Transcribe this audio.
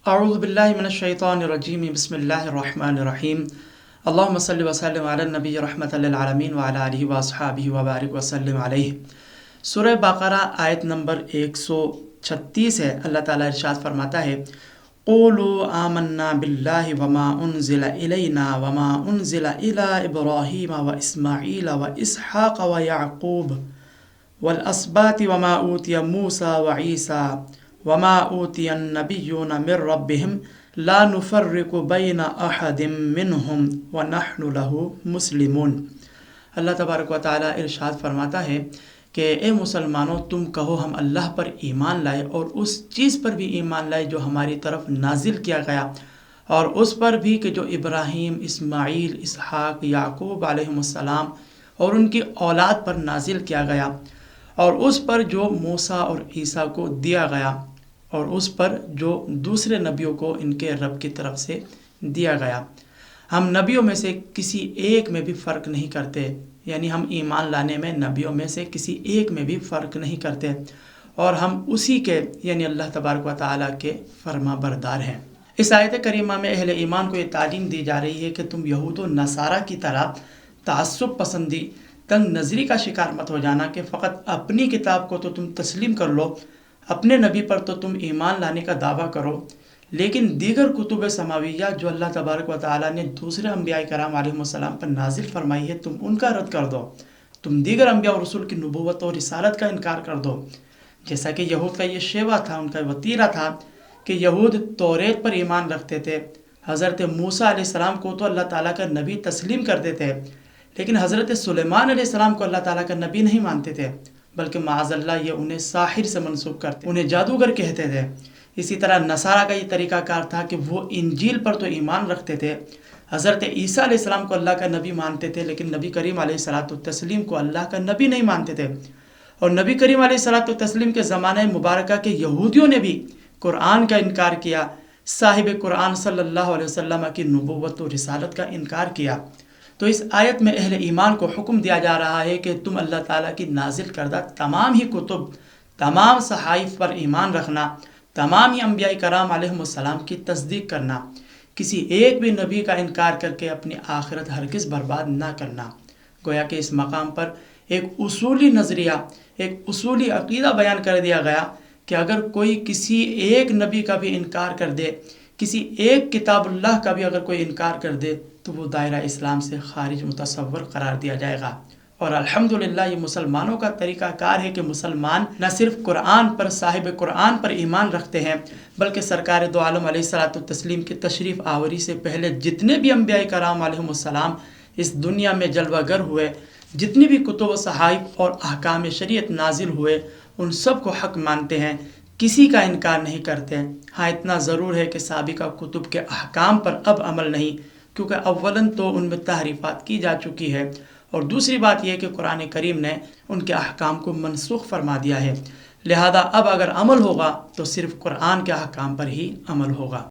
اعوذ باللہ من الشیطان الرجیم بسم اللہ الرحمن الرحیم اللہم صلی وسلم علی النبی رحمۃ للعالمین وعلی آلہ واصحابہ وبارک وسلم علیہ۔ سورہ بقرہ آیت نمبر 136 ہے۔ اللہ تعالیٰ ارشاد فرماتا ہے قولوا آمنا باللہ وما انزل الینا وما انزل الی ابراہیم واسماعیل واسحاق ویعقوب والاسباط وما اوتی موسیٰ وعیسیٰ وما اوتی النبیون من ربهم لا نفرق بین احد منہم ونحن له مسلمون۔ اللہ تبارک و تعالیٰ ارشاد فرماتا ہے کہ اے مسلمانوں، تم کہو ہم اللہ پر ایمان لائے اور اس چیز پر بھی ایمان لائے جو ہماری طرف نازل کیا گیا، اور اس پر بھی کہ جو ابراہیم، اسماعیل، اسحاق، یعقوب علیہم السلام اور ان کی اولاد پر نازل کیا گیا، اور اس پر جو موسیٰ اور عیسیٰ کو دیا گیا، اور اس پر جو دوسرے نبیوں کو ان کے رب کی طرف سے دیا گیا۔ ہم نبیوں میں سے کسی ایک میں بھی فرق نہیں کرتے، یعنی ہم ایمان لانے میں نبیوں میں سے کسی ایک میں بھی فرق نہیں کرتے، اور ہم اسی کے یعنی اللہ تبارک و تعالیٰ کے فرما بردار ہیں۔ اس آیت کریمہ میں اہل ایمان کو یہ تعلیم دی جا رہی ہے کہ تم یہود و نصارہ کی طرح تعصب پسندی، تنگ نظری کا شکار مت ہو جانا کہ فقط اپنی کتاب کو تو تم تسلیم کر لو، اپنے نبی پر تو تم ایمان لانے کا دعویٰ کرو، لیکن دیگر کتب سماویہ جو اللہ تبارک و تعالیٰ نے دوسرے انبیاء کرام علیہ السلام پر نازل فرمائی ہے تم ان کا رد کر دو، تم دیگر انبیاء اور رسول کی نبوت اور رسالت کا انکار کر دو۔ جیسا کہ یہود کا یہ شیوہ تھا، ان کا وتیرہ تھا کہ یہود توریت پر ایمان رکھتے تھے، حضرت موسیٰ علیہ السلام کو تو اللہ تعالیٰ کا نبی تسلیم کرتے تھے، لیکن حضرت سلیمان علیہ السلام کو اللہ تعالیٰ کا نبی نہیں مانتے تھے، بلکہ معاذ اللہ یہ انہیں ساحر سے منسوب کرتے، انہیں جادوگر کہتے تھے۔ اسی طرح نصارہ کا یہ طریقہ کار تھا کہ وہ انجیل پر تو ایمان رکھتے تھے، حضرت عیسیٰ علیہ السلام کو اللہ کا نبی مانتے تھے، لیکن نبی کریم علیہ الصلاۃ والتسلیم کو اللہ کا نبی نہیں مانتے تھے۔ اور نبی کریم علیہ الصلاۃ والتسلیم کے زمانہ مبارکہ کے یہودیوں نے بھی قرآن کا انکار کیا، صاحب قرآن صلی اللہ علیہ وسلم کی نبوت و رسالت کا انکار کیا۔ تو اس آیت میں اہل ایمان کو حکم دیا جا رہا ہے کہ تم اللہ تعالیٰ کی نازل کردہ تمام ہی کتب، تمام صحائف پر ایمان رکھنا، تمام ہی انبیاء کرام علیہ السلام کی تصدیق کرنا، کسی ایک بھی نبی کا انکار کر کے اپنی آخرت ہرگز برباد نہ کرنا۔ گویا کہ اس مقام پر ایک اصولی نظریہ، ایک اصولی عقیدہ بیان کر دیا گیا کہ اگر کوئی کسی ایک نبی کا بھی انکار کر دے، کسی ایک کتاب اللہ کا بھی اگر کوئی انکار کر دے تو وہ دائرہ اسلام سے خارج متصور قرار دیا جائے گا۔ اور الحمدللہ یہ مسلمانوں کا طریقہ کار ہے کہ مسلمان نہ صرف قرآن پر، صاحب قرآن پر ایمان رکھتے ہیں، بلکہ سرکار دو عالم علیہ الصلاۃ والتسلیم کی تشریف آوری سے پہلے جتنے بھی انبیاء کرام علیہم السلام اس دنیا میں جلوہ گر ہوئے، جتنی بھی کتب و صحائف اور احکام شریعت نازل ہوئے، ان سب کو حق مانتے ہیں، کسی کا انکار نہیں کرتے۔ ہاں اتنا ضرور ہے کہ سابقہ کتب کے احکام پر اب عمل نہیں، کیونکہ اولاً تو ان میں تحریفات کی جا چکی ہے، اور دوسری بات یہ کہ قرآن کریم نے ان کے احکام کو منسوخ فرما دیا ہے، لہذا اب اگر عمل ہوگا تو صرف قرآن کے احکام پر ہی عمل ہوگا۔